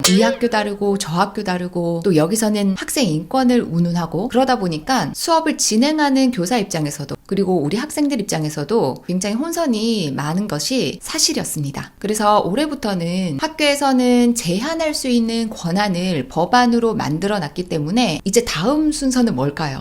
이 학교 다르고 저 학교 다르고 또 여기서는 학생 인권을 운운하고 그러다 보니까 수업을 진행하는 교사 입장에서도 그리고 우리 학생들 입장에서도 굉장히 혼선이 많은 것이 사실이었습니다. 그래서 올해부터는 학교에서는 제한할 수 있는 권한을 법안으로 만들어 놨기 때문에 이제 다음 순서는 뭘까요?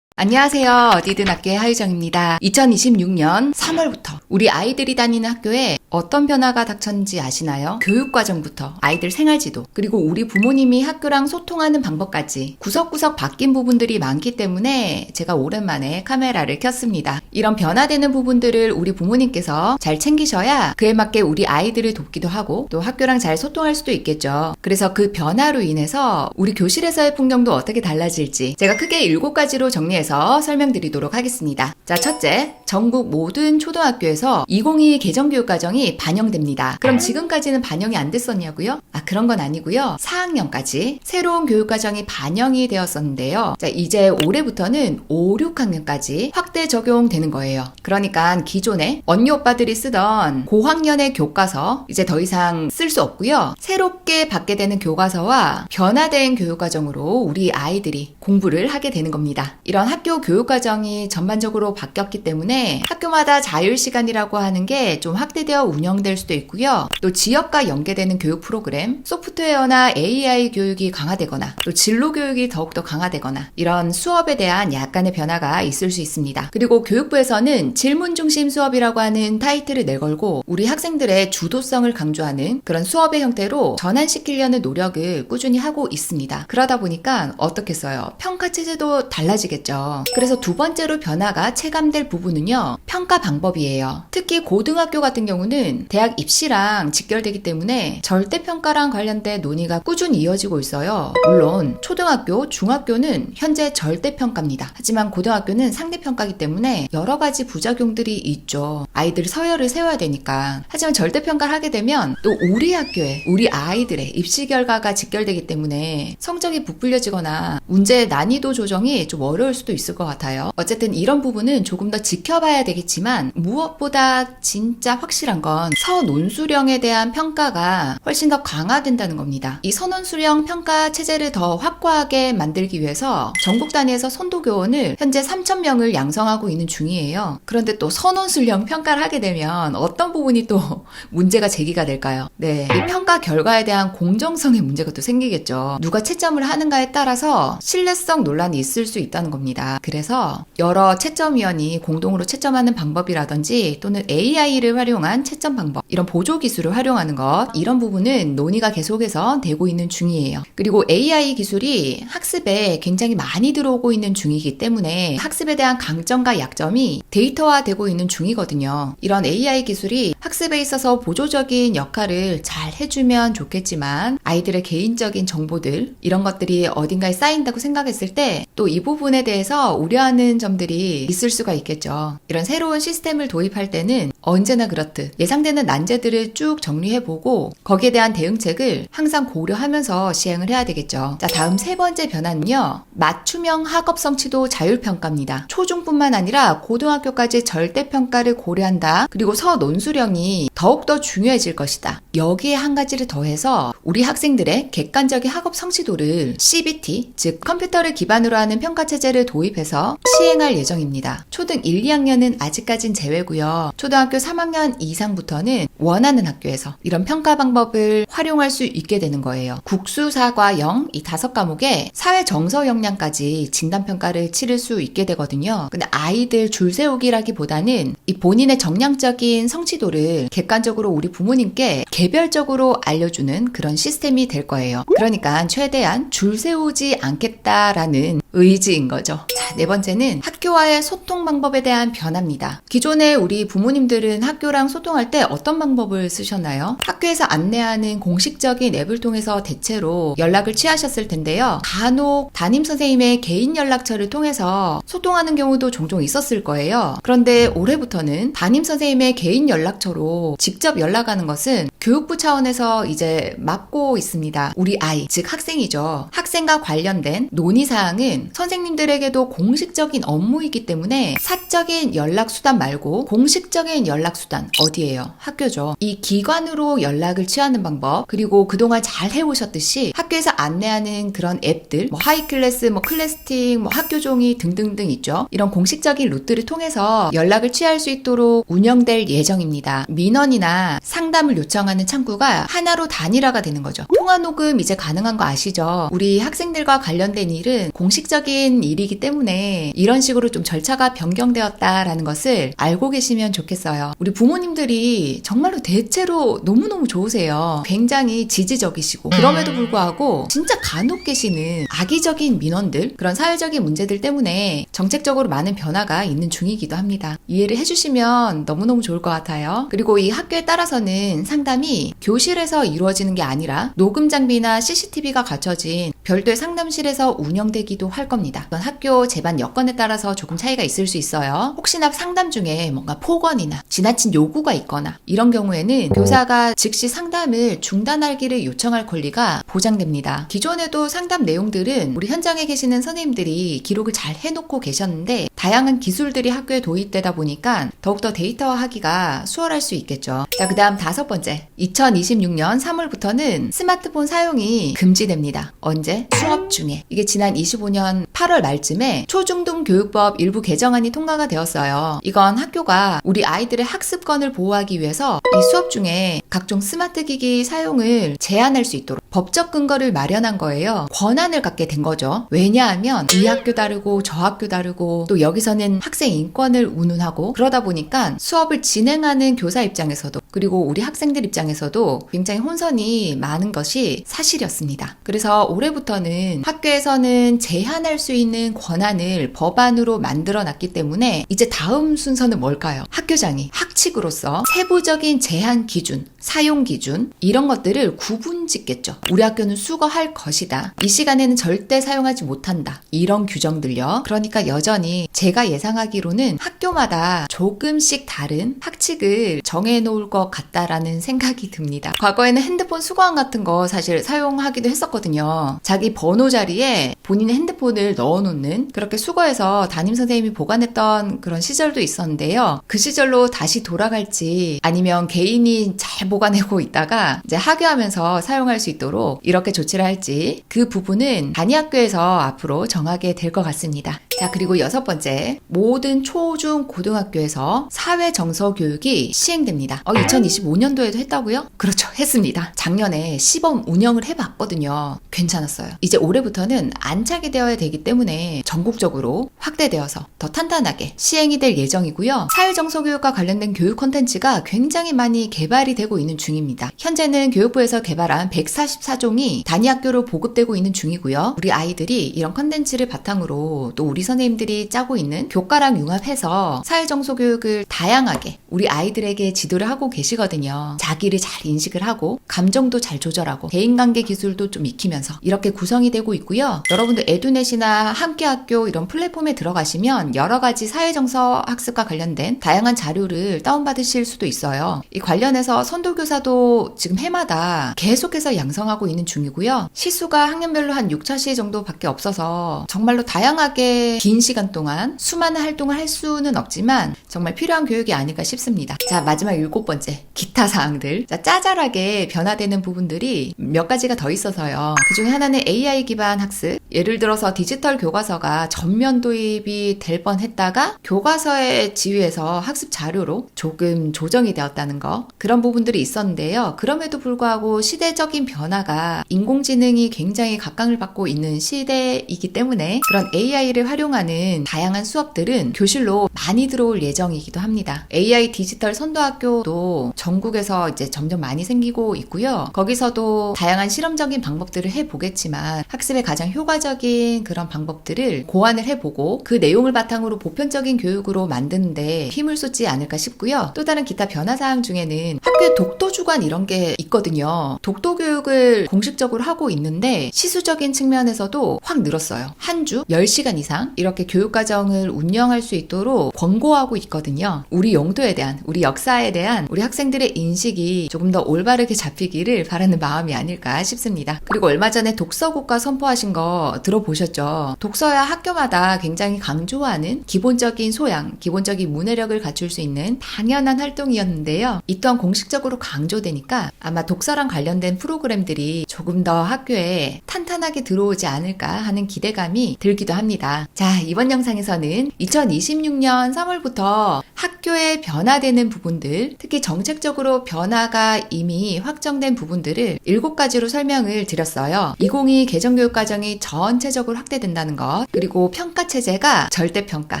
안녕하세요. 어디든 학교의 하유정입니다. 2026년 3월부터 우리 아이들이 다니는 학교에 어떤 변화가 닥쳤는지 아시나요? 교육과정부터 아이들 생활지도 그리고 우리 부모님이 학교랑 소통하는 방법까지 구석구석 바뀐 부분들이 많기 때문에 제가 오랜만에 카메라를 켰습니다. 이런 변화되는 부분들을 우리 부모님께서 잘 챙기셔야 그에 맞게 우리 아이들을 돕기도 하고 또 학교랑 잘 소통할 수도 있겠죠. 그래서 그 변화로 인해서 우리 교실에서의 풍경도 어떻게 달라질지 제가 크게 7가지로 정리해서 설명드리도록 하겠습니다. 자, 첫째, 전국 모든 초등학교에서 2022 개정교육과정이 반영됩니다. 그럼 지금까지는 반영이 안 됐었냐고요? 그런 건 아니고요. 4학년까지 새로운 교육과정이 반영이 되었었는데요. 자, 이제 올해부터는 5, 6학년까지 확대 적용되는 거예요. 그러니까 기존에 언니 오빠들이 쓰던 고학년의 교과서 이제 더 이상 쓸 수 없고요. 새롭게 받게 되는 교과서와 변화된 교육과정으로 우리 아이들이 공부를 하게 되는 겁니다. 이런 학교 교육과정이 전반적으로 바뀌었기 때문에 학교마다 자율시간이라고 하는 게 좀 확대되어 운영될 수도 있고요. 또 지역과 연계되는 교육 프로그램, 소프트웨어나 AI 교육이 강화되거나 또 진로 교육이 더욱더 강화되거나 이런 수업에 대한 약간의 변화가 있을 수 있습니다. 그리고 교육부에서는 질문 중심 수업이라고 하는 타이틀을 내걸고 우리 학생들의 주도성을 강조하는 그런 수업의 형태로 전환시키려는 노력을 꾸준히 하고 있습니다. 그러다 보니까 어떻겠어요? 평가 체제도 달라지겠죠. 그래서 두 번째로 변화가 체감될 부분은요, 평가 방법이에요. 특히 고등학교 같은 경우는 대학 입시랑 직결되기 때문에 절대평가랑 관련된 논의가 꾸준히 이어지고 있어요. 물론 초등학교, 중학교는 현재 절대평가입니다. 하지만 고등학교는 상대평가이기 때문에 여러 가지 부작용들이 있죠. 아이들 서열을 세워야 되니까. 하지만 절대평가를 하게 되면 또 우리 학교에 우리 아이들의 입시 결과가 직결되기 때문에 성적이 부풀려지거나 문제의 난이도 조정이 좀 어려울 수도 있을 것 같아요. 어쨌든 이런 부분은 조금 더 지켜봐야 되겠지만 무엇보다 진짜 확실한 건 서논수령에 대한 평가가 훨씬 더 강화된다는 겁니다. 이 서논수령 평가 체제를 더 확고하게 만들기 위해서 전국 단위에서 선도교원을 현재 3,000명을 양성하고 있는 중이에요. 그런데 또 서논수령 평가를 하게 되면 어떤 부분이 또 문제가 제기가 될까요? 네, 이 평가 결과에 대한 공정성의 문제가 또 생기겠죠. 누가 채점을 하는가에 따라서 신뢰성 논란이 있을 수 있다는 겁니다. 그래서 여러 채점위원이 공동으로 채점하는 방법이라든지 또는 AI를 활용한 채점 방법, 이런 보조 기술을 활용하는 것, 이런 부분은 논의가 계속해서 되고 있는 중이에요. 그리고 AI 기술이 학습에 굉장히 많이 들어오고 있는 중이기 때문에 학습에 대한 강점과 약점이 데이터화되고 있는 중이거든요. 이런 AI 기술이 학습에 있어서 보조적인 역할을 잘 해주면 좋겠지만 아이들의 개인적인 정보들, 이런 것들이 어딘가에 쌓인다고 생각했을 때 또 이 부분에 대해서 우려하는 점들이 있을 수가 있겠죠. 이런 새로운 시스템을 도입할 때는 언제나 그렇듯 예상되는 난제들을 쭉 정리해보고 거기에 대한 대응책을 항상 고려하면서 시행을 해야 되겠죠. 자, 다음 세 번째 변화는요, 맞춤형 학업 성취도 자율평가입니다. 초중뿐만 아니라 고등학교까지 절대평가를 고려한다. 그리고 서논수령이 더욱더 중요해질 것이다. 여기에 한 가지를 더해서 우리 학생들의 객관적인 학업 성취도를 CBT, 즉 컴퓨터를 기반으로 하는 평가체제를 도입해서 시행할 예정입니다. 초등 1, 2학년은 아직까진 제외고요. 초등학교 3학년 이상부터는 원하는 학교에서 이런 평가 방법을 활용할 수 있게 되는 거예요. 국수, 사과, 영, 이 5과목에 사회 정서 역량까지 진단평가를 치를 수 있게 되거든요. 근데 아이들 줄 세우기라기보다는 이 본인의 정량적인 성취도를 객관적으로 우리 부모님께 개별적으로 알려주는 그런 시스템이 될 거예요. 그러니까 최대한 줄 세우지 않겠다라는 의지인 거죠. 자, 네 번째는 학교와의 소통 방법에 대한 변화입니다. 기존에 우리 부모님들은 학교랑 소통할 때 어떤 방법을 쓰셨나요? 학교에서 안내하는 공식적인 앱을 통해서 대체로 연락을 취하셨을 텐데요. 간혹 담임 선생님의 개인 연락처를 통해서 소통하는 경우도 종종 있었을 거예요. 그런데 올해부터는 담임 선생님의 개인 연락처로 직접 연락하는 것은 교육부 차원에서 이제 맡고 있습니다. 우리 아이, 즉 학생이죠. 학생과 관련된 논의사항은 선생님들에게도 공식적인 업무이기 때문에 사적인 연락수단 말고 공식적인 연락수단 어디예요? 학교죠. 학교죠. 이 기관으로 연락을 취하는 방법, 그리고 그동안 잘 해오셨듯이 학교에서 안내하는 그런 앱들, 뭐 하이클래스, 뭐 클래스틱, 뭐 학교종이 등등등 있죠. 이런 공식적인 루트를 통해서 연락을 취할 수 있도록 운영될 예정입니다. 민원이나 상담을 요청하는 창구가 하나로 단일화가 되는 거죠. 통화 녹음 이제 가능한 거 아시죠? 우리 학생들과 관련된 일은 공식적인 일이기 때문에 이런 식으로 좀 절차가 변경되었다라는 것을 알고 계시면 좋겠어요. 우리 부모님들이 정말로 대체로 너무너무 좋으세요. 굉장히 지지적이시고 그럼에도 불구하고 진짜 간혹 계시는 악의적인 민원들, 그런 사회적인 문제들 때문에 정책적으로 많은 변화가 있는 중이기도 합니다. 이해를 해주시면 너무너무 좋을 것 같아요. 그리고 이 학교에 따라서는 상담이 교실에서 이루어지는 게 아니라 녹음 장비나 CCTV가 갖춰진 별도의 상담실에서 운영되기도 할 겁니다. 이건 학교 재반 여건에 따라서 조금 차이가 있을 수 있어요. 혹시나 상담 중에 뭔가 폭언이나 지나친 요구가 있거나 이런 경우에는 교사가 즉시 상담을 중단하기를 요청할 권리가 보장됩니다. 기존에도 상담 내용들은 우리 현장에 계시는 선생님들이 기록을 잘 해놓고 계셨는데 다양한 기술들이 학교에 도입되다 보니까 더욱더 데이터화하기가 수월할 수 있겠죠. 자, 그 다음 5번째. 2026년 3월부터는 스마트폰 사용이 금지됩니다. 언제? 수업 중에. 이게 지난 25년 8월 말쯤에 초중등교육법 일부 개정안이 통과가 되었어요. 이건 학교가 우리 아이들의 학습권을 보호하기 위해서 이 수업 중에 각종 스마트 기기 사용을 제한할 수 있도록 법적 근거를 마련한 거예요. 권한을 갖게 된 거죠. 왜냐하면 이 학교 다르고 저 학교 다르고 또 여기서는 학생 인권을 운운하고 그러다 보니까 수업을 진행하는 교사 입장에서도 그리고 우리 학생들 입장에서도 굉장히 혼선이 많은 것이 사실이었습니다. 그래서 올해부터는 학교에서는 제한할 수 있는 권한을 법안으로 만들어 놨기 때문에 이제 다음 순서는 뭘까요? 학교장이 학칙으로서 세부적인 제한 기준, 사용 기준 이런 것들을 구분 짓겠죠. 우리 학교는 수거할 것이다. 이 시간에는 절대 사용하지 못한다. 이런 규정들요. 그러니까 여전히 제가 예상하기로는 학교마다 조금씩 다른 학칙을 정해놓을 것 같다라는 생각이 듭니다. 과거에는 핸드폰 수거함 같은 거 사실 사용하기도 했었거든요. 자기 번호 자리에 본인의 핸드폰을 넣어놓는 그렇게 수거해서 담임선생님이 보관했던 그런 시절도 있었는데요. 그 시절로 다시 돌아갈지 아니면 개인이 잘 보관하고 있다가 이제 하교하면서 사용할 수 있도록 이렇게 조치를 할지 그 부분은 단위 학교에서 앞으로 정하게 될 것 같습니다. 자, 그리고 6번째. 모든 초중 고등학교에서 사회정서 교육이 시행됩니다. 2025년도에도 했다고요? 그렇죠. 했습니다. 작년에 시범 운영을 해봤거든요. 괜찮았어요. 이제 올해부터는 안착이 되어야 되기 때문에 전국적으로 확대되어서 더 탄탄하게 시행이 될 예정이고요. 사회정서 교육과 관련된 교육 콘텐츠가 굉장히 많이 개발이 되고 있는 중입니다. 현재는 교육부에서 개발한 144종이 단위 학교로 보급되고 있는 중이고요. 우리 아이들이 이런 콘텐츠를 바탕으로 또 우리 선생님들이 짜고 있는 교과랑 융합해서 사회정서 교육을 다양하게 우리 아이들에게 지도를 하고 계시거든요. 자기를 잘 인식을 하고 감정도 잘 조절하고 대인관계 기술도 좀 익히면서 이렇게 구성이 되고 있고요. 여러분들 에듀넷이나 함께학교 이런 플랫폼에 들어가시면 여러 가지 사회정서 학습과 관련된 다양한 자료를 다운받으실 수도 있어요. 이 관련해서 선도교사도 지금 해마다 계속해서 양성하고 있는 중이고요. 시수가 학년별로 한 6차시 정도밖에 없어서 정말로 다양하게 긴 시간 동안 수많은 활동을 할 수는 없지만 정말 필요한 교육이 아닐까 싶습니다. 자, 마지막 7번째. 기타 사항들. 자, 짜잘하게 변화되는 부분들이 몇 가지가 더 있어서요. 그 중에 하나는 AI 기반 학습. 예를 들어서 디지털 교과서가 전면 도입이 될 뻔했다가 교과서의 지위에서 학습 자료로 조금 조정이 되었다는 거. 그런 부분들이 있었는데요. 그럼에도 불구하고 시대적인 변화가 인공지능이 굉장히 각광을 받고 있는 시대이기 때문에 그런 AI를 활용하는 다양한 수업들은 교실로 많이 들어올 예정이기도 합니다. AI 디지털 선도학교도 전국에서 이제 점점 많이 생기고 있고요. 거기서도 다양한 실험적인 방법들을 해보겠지만 학습에 가장 효과적인 그런 방법들을 고안을 해보고 그 내용을 바탕으로 보편적인 교육으로 만드는데 힘을 쏟지 않을까 싶고요. 또 다른 기타 변화사항 중에는 학교에 독도주간 이런 게 있거든요. 독도 교육을 공식적으로 하고 있는데 시수적인 측면에서도 확 늘었어요. 한 주 10시간 이상 교육청 이렇게 교육과정을 운영할 수 있도록 권고하고 있거든요. 우리 용도에 대한, 우리 역사에 대한 우리 학생들의 인식이 조금 더 올바르게 잡히기를 바라는 마음이 아닐까 싶습니다. 그리고 얼마 전에 독서국가 선포하신 거 들어보셨죠? 독서야 학교마다 굉장히 강조하는 기본적인 소양, 기본적인 문해력을 갖출 수 있는 당연한 활동이었는데요. 이 또한 공식적으로 강조되니까 아마 독서랑 관련된 프로그램들이 조금 더 학교에 탄탄하게 들어오지 않을까 하는 기대감이 들기도 합니다. 자, 이번 영상에서는 2026년 3월부터 학교에 변화되는 부분들, 특히 정책적으로 변화가 이미 확정된 부분들을 7가지로 설명을 드렸어요. 2022 개정교육과정이 전체적으로 확대된다는 것, 그리고 평가체제가 절대평가,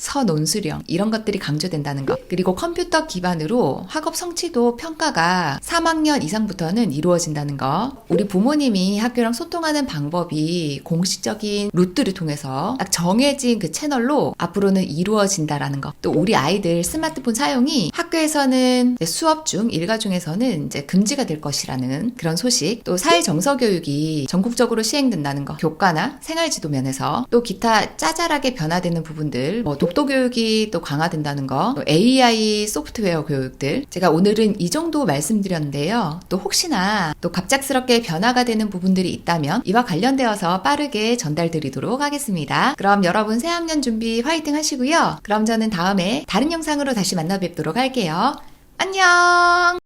서논수령 이런 것들이 강조된다는 것, 그리고 컴퓨터 기반으로 학업 성취도 평가가 3학년 이상부터는 이루어진다는 것, 우리 부모님이 학교랑 소통하는 방법이 공식적인 루트를 통해서 딱 정해진 그 채널로 앞으로는 이루어진다라는 것, 또 우리 아이들 스마트폰 사용이 학교에서는 수업 중 일과 중에서는 이제 금지가 될 것이라는 그런 소식, 또 사회정서교육이 전국적으로 시행된다는 것, 교과나 생활지도 면에서 또 기타 짜잘하게 변화되는 부분들, 독도교육이 또 강화된다는 것, 또 AI 소프트웨어 교육들, 제가 오늘은 이 정도 말씀드렸는데요. 또 혹시나 또 갑작스럽게 변화가 되는 부분들이 있다면 이와 관련되어서 빠르게 전달드리도록 하겠습니다. 그럼 여러분 새학년 준비 화이팅 하시고요. 그럼 저는 다음에 다른 영상으로 다시 만나 뵙도록 할게요. 안녕!